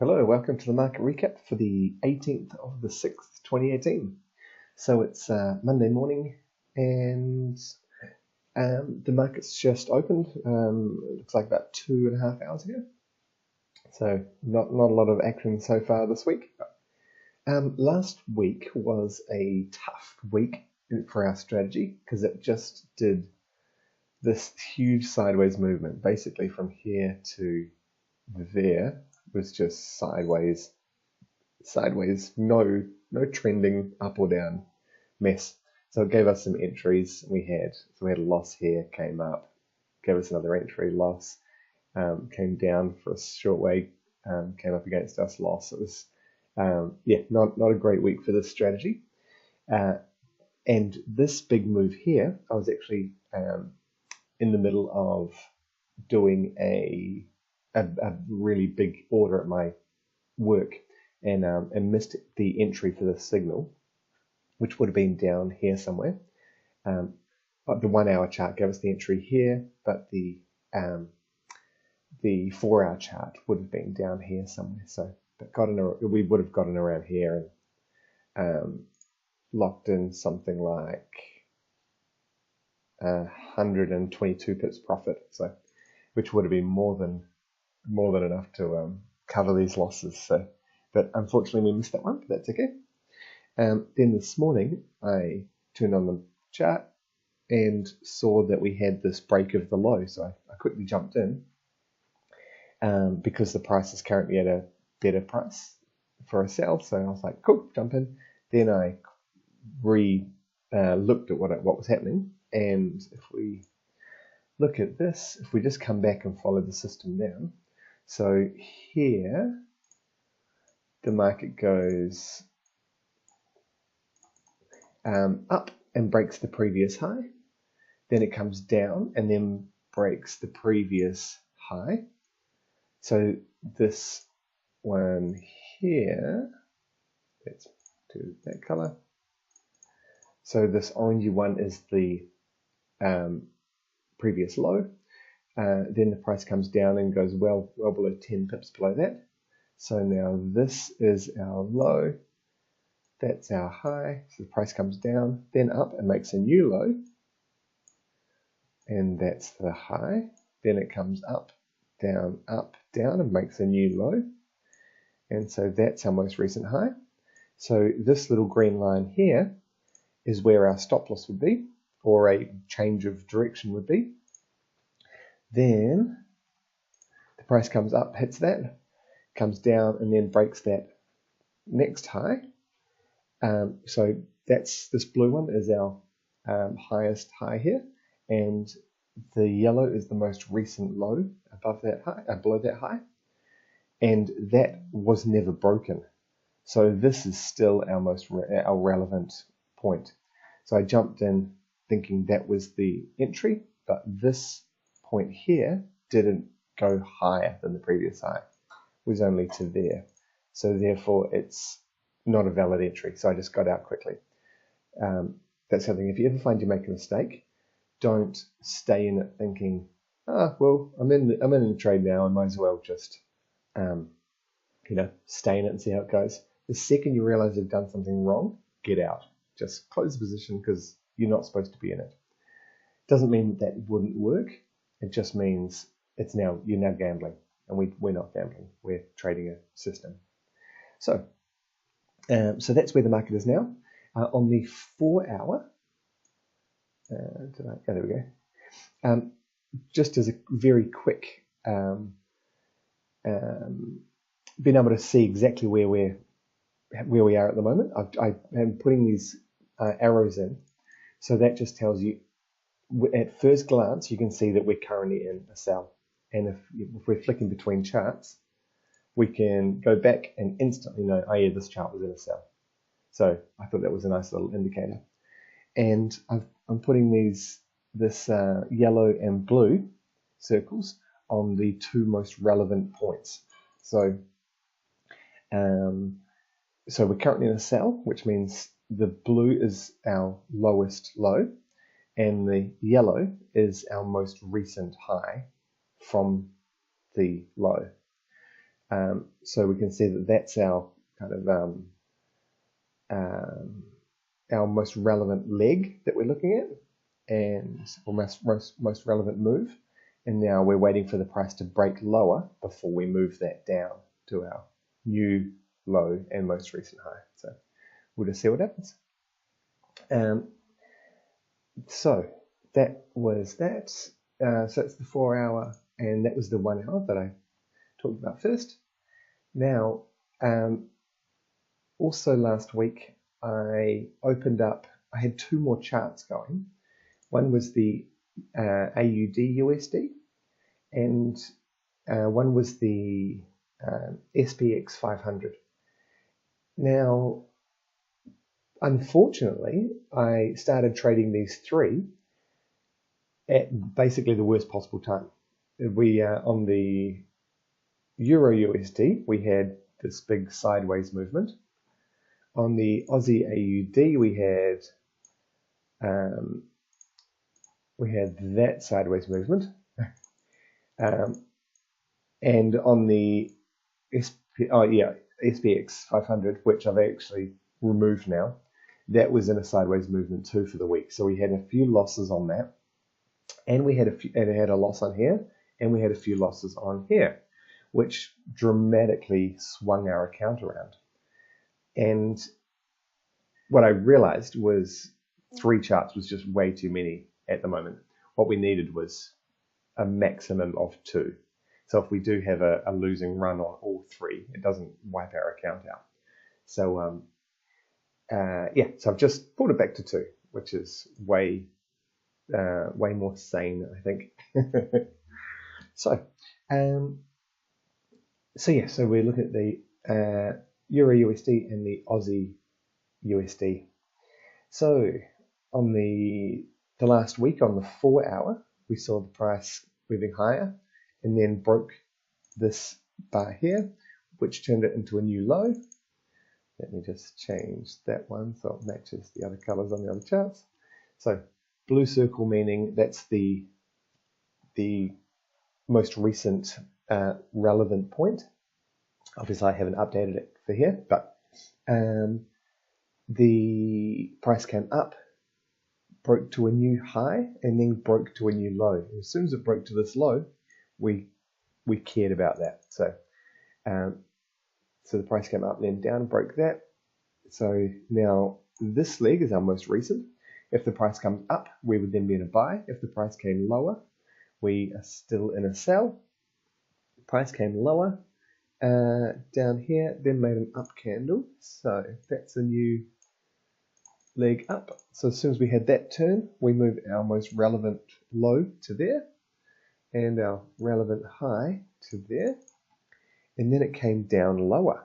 Hello, welcome to the market recap for the 18th of the 6th, 2018. So it's Monday morning and the market's just opened. It looks like about 2.5 hours ago. So not a lot of action so far this week. Last week was a tough week for our strategy because it just did this huge sideways movement, basically from here to there. Was just sideways, no trending up or down mess. So it gave us some entries. We had a loss here, came up, gave us another entry, loss, came down for a short way, came up against us, loss. It was not a great week for this strategy. And this big move here, I was actually in the middle of doing a really big order at my work and missed the entry for the signal, which would have been down here somewhere. But the 1 hour chart gave us the entry here, but the 4 hour chart would have been down here somewhere. So we would have gotten around here and locked in something like 122 pips profit. So, which would have been more than enough to cover these losses. So, but unfortunately we missed that one, but that's okay. Then this morning I turned on the chart and saw that we had this break of the low, so I quickly jumped in because the price is currently at a better price for a sell. So I was like, cool, jump in. Then I looked at what was happening, and if we look at this, if we just come back and follow the system down, so here the market goes up and breaks the previous high, then it comes down and then breaks the previous high. So this one here, let's do that color. So this orangey one is the previous low. Then the price comes down and goes well below 10 pips below that. So now this is our low, that's our high. So the price comes down, then up and makes a new low, and that's the high. Then it comes up, down, and makes a new low, and so that's our most recent high. So this little green line here is where our stop loss would be, or a change of direction would be. Then the price comes up, hits that, comes down, and then breaks that next high. So this blue one is our highest high here, and the yellow is the most recent low above that high, below that high, and that was never broken. So this is still our relevant point. So I jumped in thinking that was the entry, but this point here didn't go higher than the previous high. It was only to there. So therefore it's not a valid entry. So I just got out quickly. That's something, if you ever find you make a mistake, don't stay in it thinking, well, I'm in the trade now, I might as well just stay in it and see how it goes. The second you realize you've done something wrong, get out. Just close the position because you're not supposed to be in it. Doesn't mean that wouldn't work. It just means you're now gambling, and we're not gambling. We're trading a system. So that's where the market is now. On the 4 hour, there we go. Just as a very quick, being able to see exactly where we are at the moment. I am putting these arrows in, so that just tells you, at first glance, you can see that we're currently in a sell. And if we're flicking between charts, we can go back and instantly know, oh yeah, this chart was in a sell. So I thought that was a nice little indicator. And I'm putting this yellow and blue circles on the two most relevant points. So we're currently in a sell, which means the blue is our lowest low, and the yellow is our most recent high from the low. So we can see that that's our kind of our most relevant leg that we're looking at, and most relevant move. And now we're waiting for the price to break lower before we move that down to our new low and most recent high. So we'll just see what happens. So that was that. So it's the 4 hour, and that was the 1 hour that I talked about first. Now, also last week, I opened up, I had 2 more charts going. One was the AUD USD, and one was the SPX 500. Now, unfortunately, I started trading these 3 at basically the worst possible time. We on the Euro USD, we had this big sideways movement. On the Aussie AUD, we had that sideways movement, and on the SPX 500, which I've actually removed now, that was in a sideways movement too for the week. So we had a few losses on that, and we had a loss on here, and we had a few losses on here, which dramatically swung our account around. And what I realized was 3 charts was just way too many at the moment. What we needed was a maximum of 2. So if we do have a losing run on all 3, it doesn't wipe our account out. So so I've just pulled it back to 2, which is way more sane, I think. So we're looking at the Euro USD and the Aussie USD. So on the last week, on the 4 hour, we saw the price moving higher and then broke this bar here, which turned it into a new low. Let me just change that one so it matches the other colors on the other charts. So blue circle meaning that's the most recent relevant point. Obviously I haven't updated it for here, but the price came up, broke to a new high, and then broke to a new low. And as soon as it broke to this low, we cared about that. So the price came up and then down, broke that. So now this leg is our most recent. If the price comes up, we would then be in a buy. If the price came lower, we are still in a sell. Price came lower down here, then made an up candle. So that's a new leg up. So as soon as we had that turn, we moved our most relevant low to there and our relevant high to there, and then it came down lower.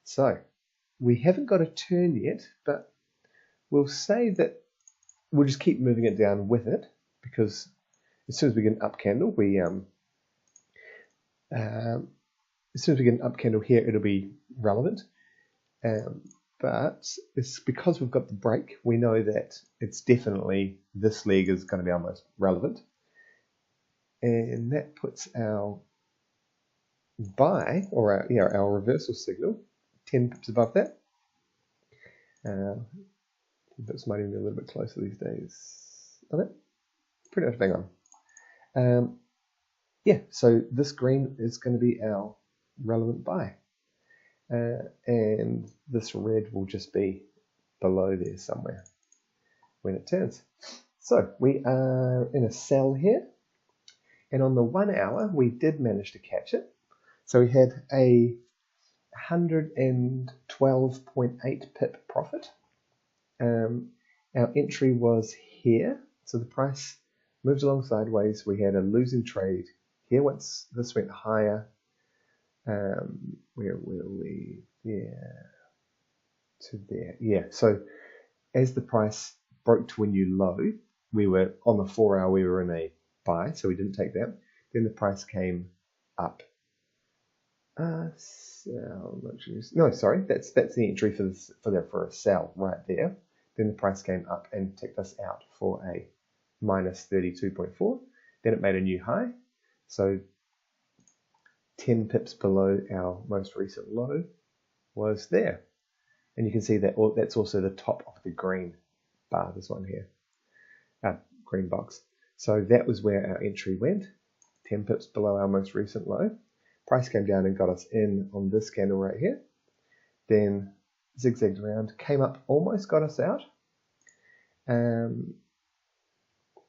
So we haven't got a turn yet, but we'll say that we'll just keep moving it down with it, because as soon as we get an up candle, as soon as we get an up candle here, it'll be relevant. But it's because we've got the break, we know that it's definitely this leg is going to be our most relevant. And that puts our buy, or our reversal signal, 10 pips above that. Pips might even be a little bit closer these days. On it, pretty much bang on. So this green is going to be our relevant buy. And this red will just be below there somewhere when it turns. So we are in a sell here, and on the 1 hour we did manage to catch it. So we had a 112.8 pip profit. Our entry was here, so the price moved along sideways. We had a losing trade here once this went higher. Where were we? To there. So as the price broke to a new low, we were on the 4 hour, we were in a buy, so we didn't take that. Then the price came up. That's the entry for a sell right there. Then the price came up and ticked us out for a minus 32.4. Then it made a new high. So 10 pips below our most recent low was there. And you can see that that's also the top of the green bar, this one here, green box. So that was where our entry went, 10 pips below our most recent low. Price came down and got us in on this candle right here. Then zigzagged around, came up, almost got us out.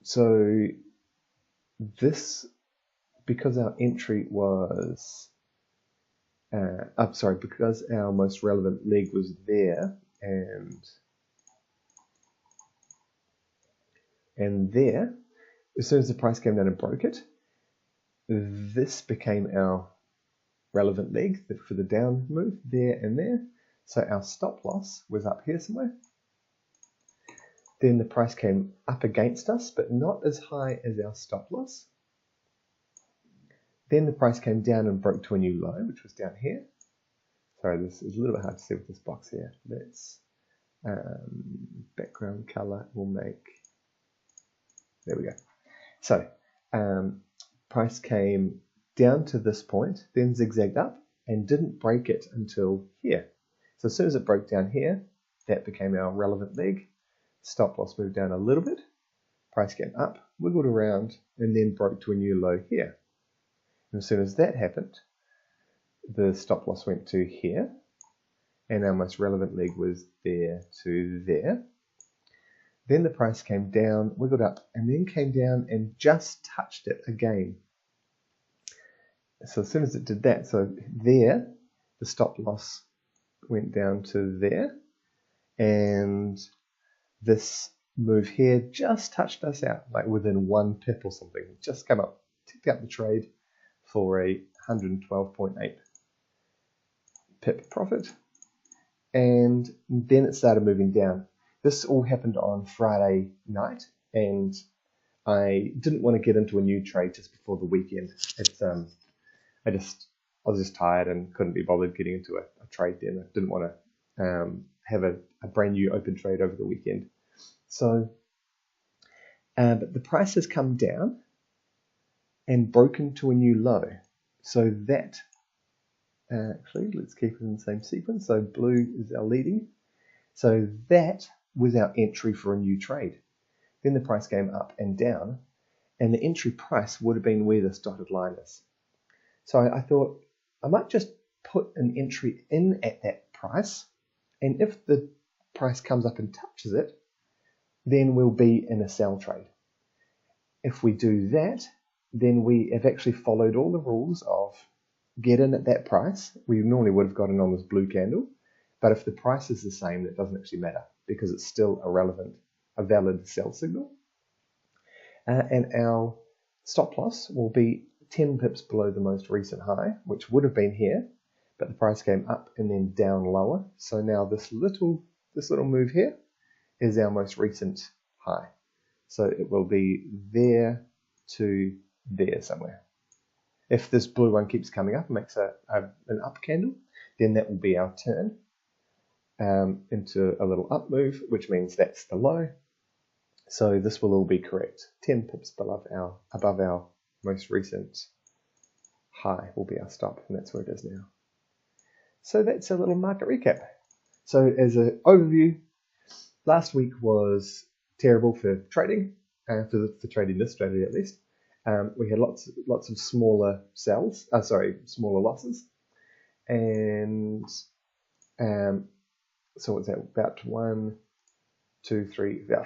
So this, because our entry was, because our most relevant leg was there and there, as soon as the price came down and broke it, this became our relevant leg for the down move, there and there. So our stop loss was up here somewhere. Then the price came up against us, but not as high as our stop loss. Then the price came down and broke to a new low, which was down here. Sorry, this is a little bit hard to see with this box here. Let's background color will make, there we go. So price came down to this point, then zigzagged up and didn't break it until here. So as soon as it broke down here, that became our relevant leg. Stop loss moved down a little bit. Price came up, wiggled around, and then broke to a new low here. And as soon as that happened, the stop loss went to here, and our most relevant leg was there to there. Then the price came down, wiggled up, and then came down and just touched it again. So as soon as it did that, so there, the stop loss went down to there, and this move here just touched us out, like within 1 pip or something. Just come up, ticked up the trade for a 112.8 pip profit, and then it started moving down. This all happened on Friday night, and I didn't want to get into a new trade just before the weekend. I was just tired and couldn't be bothered getting into a trade then. I didn't want to have a brand new open trade over the weekend. So, but the price has come down and broken to a new low. So that, actually, let's keep it in the same sequence. So blue is our leading. So that was our entry for a new trade. Then the price came up and down, and the entry price would have been where this dotted line is. So I thought I might just put an entry in at that price, and if the price comes up and touches it, then we'll be in a sell trade. If we do that, then we have actually followed all the rules of get in at that price. We normally would have gotten on this blue candle, but if the price is the same, that doesn't actually matter because it's still a valid sell signal. And our stop loss will be 10 pips below the most recent high, which would have been here, but the price came up and then down lower. So now this little move here is our most recent high. So it will be there to there somewhere. If this blue one keeps coming up and makes an up candle, then that will be our turn into a little up move, which means that's the low. So this will all be correct. 10 pips above our most recent high will be our stop, and that's where it is now. So that's a little market recap. So as an overview, last week was terrible for trading, for trading this strategy at least. We had lots of smaller smaller losses, and so what's that? About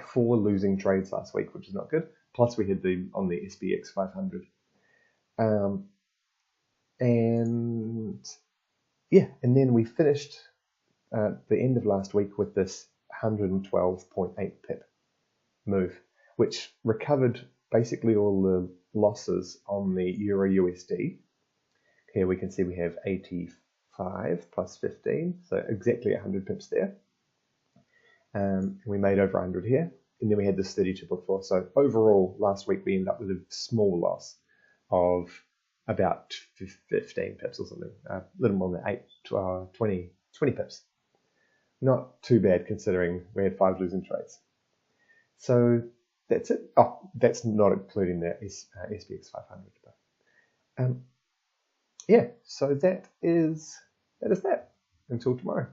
4 losing trades last week, which is not good. Plus we had on the SPX 500, and then we finished the end of last week with this 112.8 pip move, which recovered basically all the losses on the Euro USD. Here we can see we have 85 plus 15, so exactly 100 pips there. We made over 100 here, and then we had this 32 before. So overall, last week we ended up with a small loss of about 15 pips or something, a little more than 20 pips. Not too bad considering we had 5 losing trades. So that's it. Oh, that's not including the SPX 500. But, yeah, so that is that. Until tomorrow.